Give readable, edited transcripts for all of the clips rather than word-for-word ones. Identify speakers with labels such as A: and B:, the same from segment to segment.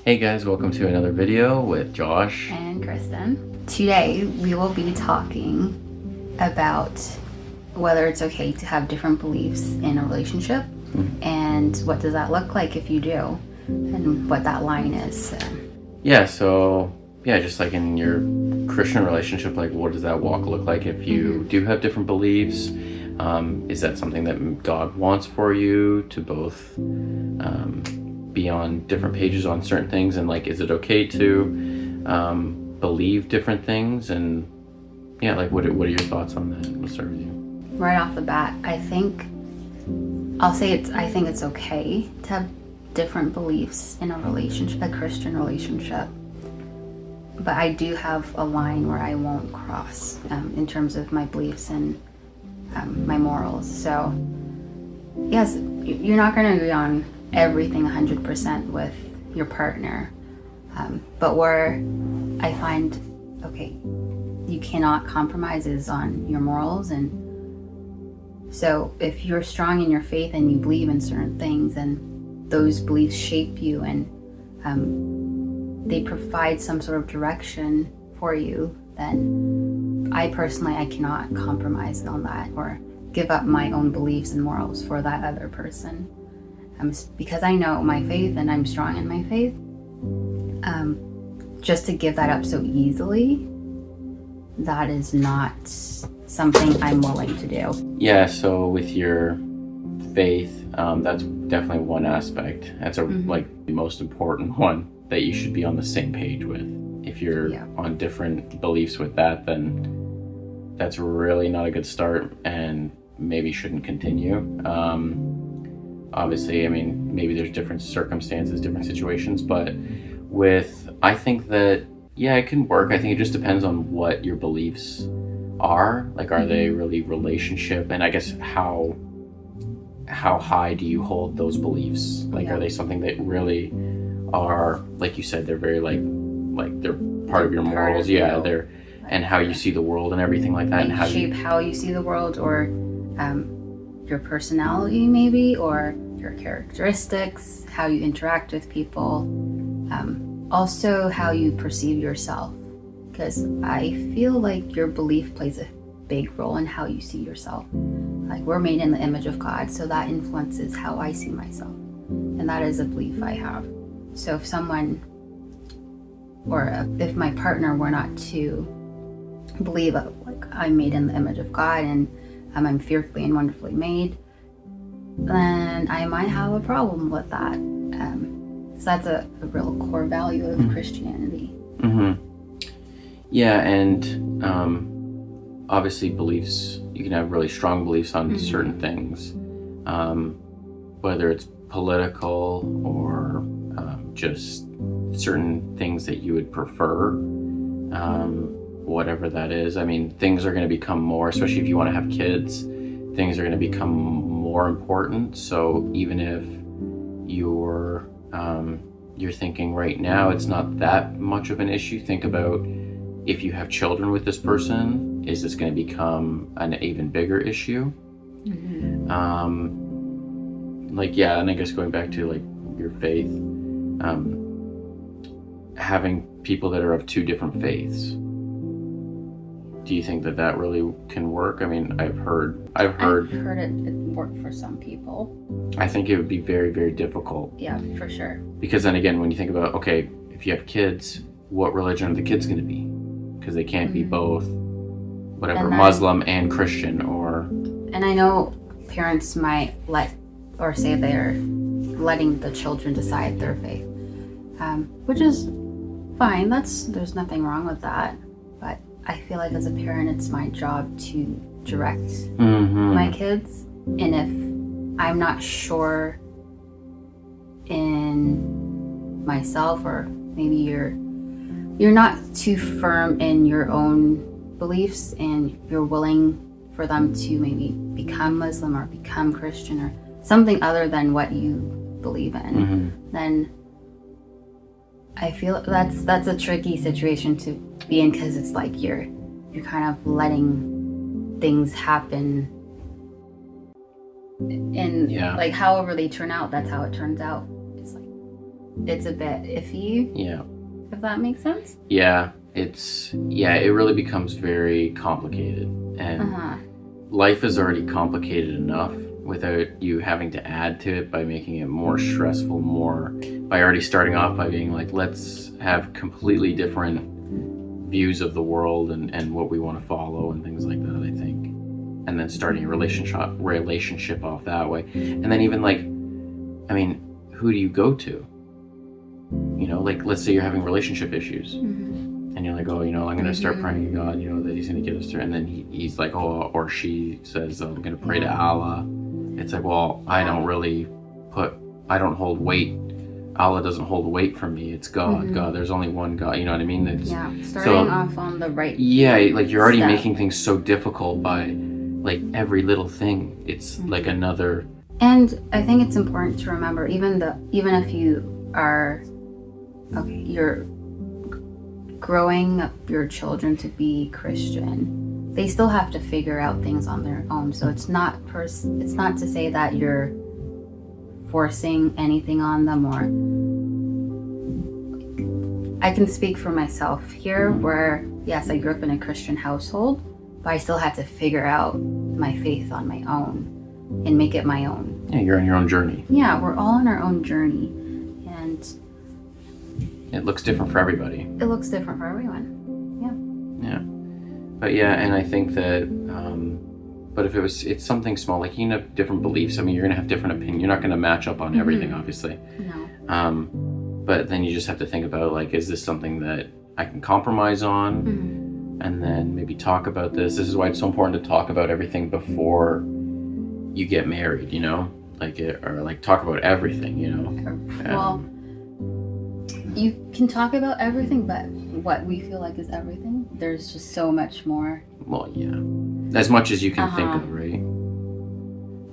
A: Hey guys, welcome to another video with Josh.
B: And Kristen. Today we will be talking about whether it's okay to have different beliefs in a relationship and what does that look like if you do and what that line is.
A: Just like in your Christian relationship, like what does that walk look like if you do have different beliefs? Is that something that God wants for you to both be on different pages on certain things, and like is it okay to believe different things? And what are your thoughts on that? We'll start with you.
B: Right off the bat, I think it's okay to have different beliefs in a relationship, a Christian relationship. But I do have a line where I won't cross in terms of my beliefs and my morals. So yes, you're not going to agree on everything 100% with your partner. But where I find, okay, you cannot compromise is on your morals. And so if you're strong in your faith and you believe in certain things and those beliefs shape you and they provide some sort of direction for you, then I cannot compromise on that or give up my own beliefs and morals for that other person. Because I know my faith and I'm strong in my faith. Just to give that up so easily, that is not something I'm willing to do.
A: Yeah, so with your faith, that's definitely one aspect. That's like the most important one that you should be on the same page with. If you're on different beliefs with that, then that's really not a good start and maybe shouldn't continue. Obviously, I mean, maybe there's different circumstances, different situations, but I think that, it can work. I think it just depends on what your beliefs are. Like, are they really relationship? And I guess how high do you hold those beliefs? Like, are they something that really are, like you said, they're very like they're part of your morals. They're and how you see the world and everything like that.
B: And how shape how you see the world, or your personality maybe, or your characteristics, how you interact with people, also how you perceive yourself, because I feel like your belief plays a big role in how you see yourself. Like, we're made in the image of God, so that influences how I see myself, and that is a belief I have. So if someone if my partner were not to believe like I'm made in the image of God and I'm fearfully and wonderfully made, then I might have a problem with that. So that's a real core value of Christianity.
A: Yeah, and obviously beliefs, you can have really strong beliefs on certain things, whether it's political or just certain things that you would prefer, whatever that is. I mean, things are going to become more, especially if you want to have kids, things are going to become more important. So even if you're thinking right now it's not that much of an issue, think about if you have children with this person, is this going to become an even bigger issue? And I guess going back to like your faith, having people that are of two different faiths, do you think that really can work? I mean, I've heard
B: it work for some people.
A: I think it would be very, very difficult.
B: Yeah, for sure.
A: Because then again, when you think about, okay, if you have kids, what religion are the kids going to be? Because they can't be both, Muslim and Christian, or... And
B: I know parents might say they're letting the children decide their faith, which is fine. There's nothing wrong with that. But I feel like as a parent, it's my job to direct my kids. And if I'm not sure in myself, or maybe you're not too firm in your own beliefs and you're willing for them to maybe become Muslim or become Christian or something other than what you believe in, then I feel that's a tricky situation to be in, because it's like you're kind of letting things happen, and like however they turn out, that's how it turns out. It's like it's a bit iffy,
A: Yeah.
B: if that makes sense.
A: Yeah. It really becomes very complicated. And
B: Uh-huh.
A: life is already complicated enough without you having to add to it by making it more stressful, by already starting off by being like, let's have completely different views of the world and what we want to follow and things like that, I think. And then starting a relationship off that way. And then even like, I mean, who do you go to? You know, like let's say you're having relationship issues. And you're like, oh, I'm going to start praying to God, that he's going to get us through. And then he's like, oh, or she says, I'm going to pray to Allah. It's like, well, I don't hold weight. Allah doesn't hold weight for me. It's God. God, there's only one God. You know what I mean?
B: Starting off on the right.
A: Yeah, like you're already making things so difficult by like every little thing. It's like another.
B: And I think it's important to remember, even if you are, you're growing up your children to be Christian, they still have to figure out things on their own. So it's not to say that you're forcing anything on them, or I can speak for myself here where yes, I grew up in a Christian household, but I still had to figure out my faith on my own and make it my own.
A: Yeah, you're on your own journey.
B: Yeah, we're all on our own journey, and
A: it looks different for everybody.
B: It looks different for everyone.
A: Yeah. But yeah, and I think that, but if it's something small, like you have different beliefs. I mean, you're going to have different opinions. You're not going to match up on everything, obviously.
B: No.
A: But then you just have to think about, like, is this something that I can compromise on? And then maybe talk about this. This is why it's so important to talk about everything before you get married, or talk about everything,
B: Well, you can talk about everything, but what we feel like is everything, there's just so much more.
A: Well, yeah. As much as you can think of, right?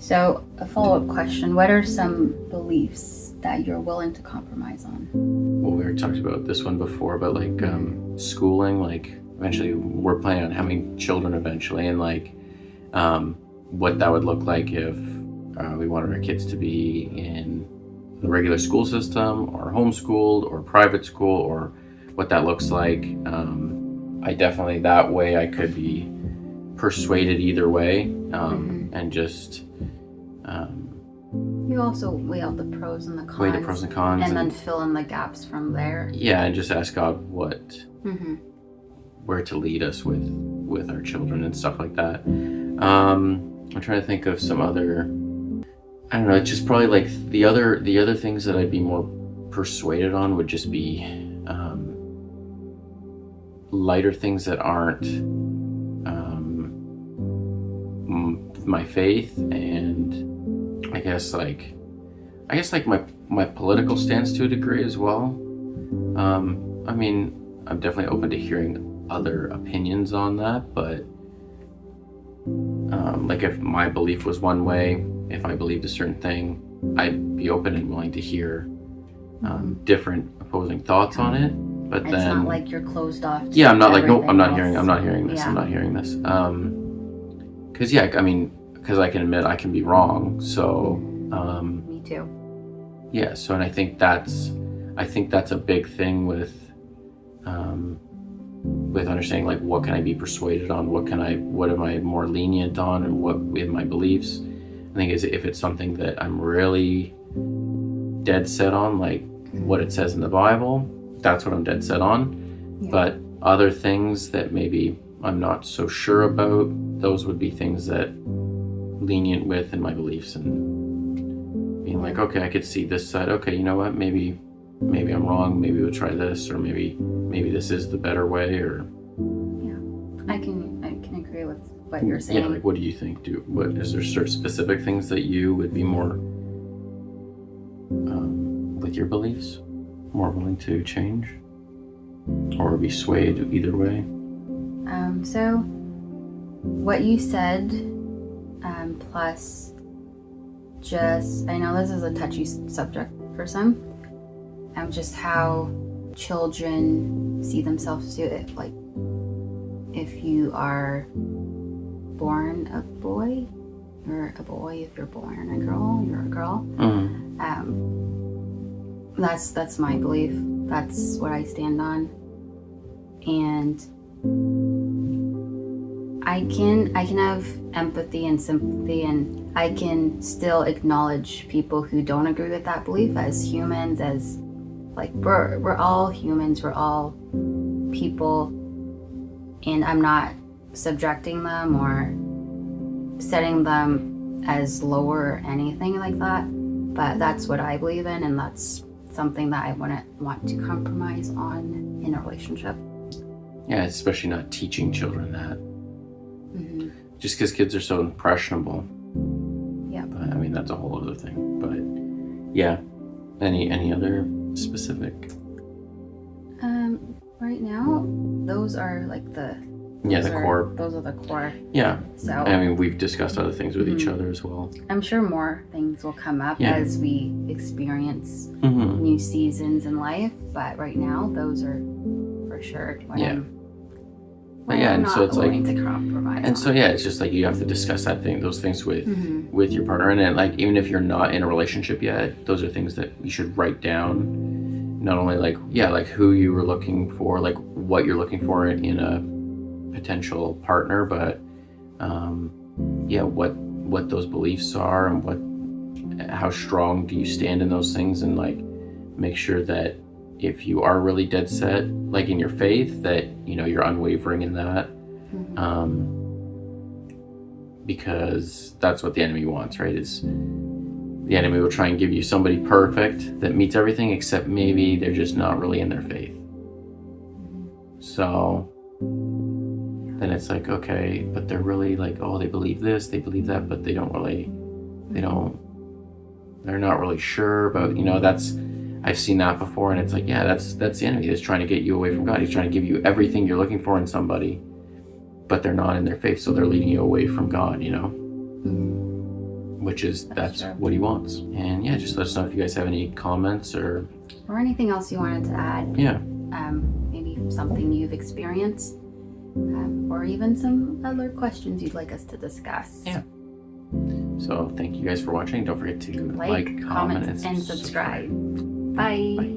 B: So, a follow-up question. What are some beliefs that you're willing to compromise on?
A: Well, we already talked about this one before, but schooling, eventually we're planning on having children eventually, and what that would look like if we wanted our kids to be in the regular school system or homeschooled or private school, or what that looks like. I definitely, that way I could be persuaded either way, and just
B: you also weigh out the pros and the cons.
A: Weigh the pros and cons.
B: And then fill in the gaps from there.
A: Yeah, and just ask God where to lead us with our children and stuff like that. I'm trying to think of some other, I don't know, it's just probably like the other things that I'd be more persuaded on would just be lighter things that aren't my faith, and I guess my political stance to a degree as well. I mean, I'm definitely open to hearing other opinions on that, but if my belief was one way, if I believed a certain thing, I'd be open and willing to hear different opposing thoughts on it. But
B: it's
A: then,
B: not like you're closed off to
A: I'm not like, nope, I'm not
B: else.
A: hearing this.
B: Yeah.
A: I'm not hearing this. Because I can admit I can be wrong. So
B: Me too.
A: yeah. So, and I think that's a big thing with understanding, like, what can I be persuaded on? What am I more lenient on, and what in my beliefs? I think is if it's something that I'm really dead set on, like what it says in the Bible, that's what I'm dead set on.
B: Yeah.
A: But other things that maybe I'm not so sure about, those would be things that lenient with in my beliefs, and being like, okay, I could see this side. Okay, you know what? Maybe I'm wrong. Maybe we'll try this, or maybe this is the better way. Or
B: I can agree with what you're saying.
A: yeah, like, what do you think? Is there certain specific things that you would be more with your beliefs, more willing to change, or be swayed either way?
B: So what you said, plus just, I know this is a touchy subject for some, just how children see themselves do it. Like, if you are born a boy, you're a boy. If you're born a girl, you're a girl. That's my belief. That's what I stand on. And I can have empathy and sympathy, and I can still acknowledge people who don't agree with that belief as humans, as like we're all humans, we're all people, and I'm not subjecting them or setting them as lower or anything like that. But that's what I believe in, and that's something that I wouldn't want to compromise on in a relationship.
A: Yeah, especially not teaching children that.
B: Mm-hmm.
A: Just because kids are so impressionable.
B: Yeah.
A: But I mean, that's a whole other thing. But yeah, any other specific?
B: Right now, those are like
A: core.
B: Those are the core.
A: Yeah.
B: So
A: I mean, we've discussed other things with each
B: Mhm.
A: other as well.
B: I'm sure more things will come up
A: Yeah.
B: as we experience
A: Mm-hmm.
B: new seasons in life. But right now, those are for sure. When
A: Yeah.
B: I'm,
A: But
B: when
A: yeah,
B: I'm
A: and
B: not
A: so it's like,
B: willing to compromise.
A: and so yeah, it's just like you have to discuss those things with
B: Mhm.
A: with your partner, and then, like, even if you're not in a relationship yet, those are things that you should write down. Not only like who you were looking for, like what you're looking for in a potential partner, but what those beliefs are, and how strong do you stand in those things, and like make sure that if you are really dead set, like in your faith, that you're unwavering in that.
B: Mhm.
A: Because that's what the enemy wants, right? Is the enemy will try and give you somebody perfect that meets everything, except maybe they're just not really in their faith. So then it's like, okay, but they're really like, oh, they believe this, they believe that, but they're not really sure. But I've seen that before, and it's like, yeah, that's the enemy. He's trying to get you away from God. He's trying to give you everything you're looking for in somebody, but they're not in their faith, so they're leading you away from God,
B: Mhm.
A: which is that's
B: true.
A: what he wants. And yeah, just let us know if you guys have any comments or
B: Or anything else you wanted to add.
A: yeah.
B: Maybe something you've experienced, or even some other questions you'd like us to discuss.
A: Yeah. So thank you guys for watching. Don't forget to
B: Like, comment, and subscribe. Bye.
A: Bye.